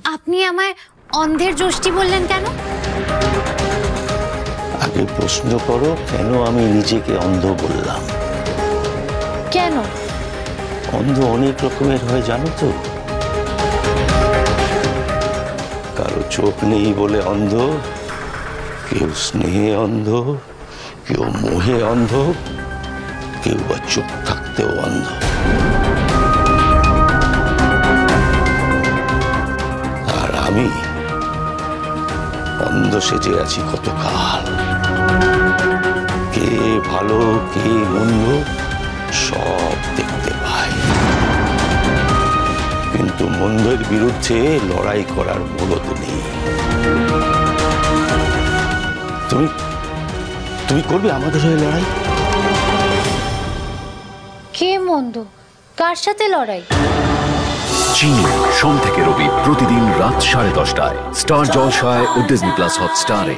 আপনি আমায় অন্ধের যষ্টি বললেন কেন? আগে প্রশ্ন করো, কেন আমি নিজেকে অন্ধ বললাম? কেন? অন্ধ অনেক রকমের হয় জানো তো। কারো চোখ নেই বলে অন্ধ, কেউ স্নেহে অন্ধ, কেউ মোহে অন্ধ, কেউ বা চোখ থাকতেও অন্ধ। আর আমি অন্ধ সেজে আছি কতকাল। কে ভালো কে মন্দ সব দেখতে পাই, কিন্তু মন্দের বিরুদ্ধে লড়াই করার বলদ নেই। তুমি তুমি করবে আমাদের হয়ে লড়াই? কে মন্দ? কার সাথে লড়াই? চিনি সোম থেকে রবি প্রতিদিন রাত 10:30টায় স্টার জলসায় ও ডিজনি প্লাস হটস্টারে।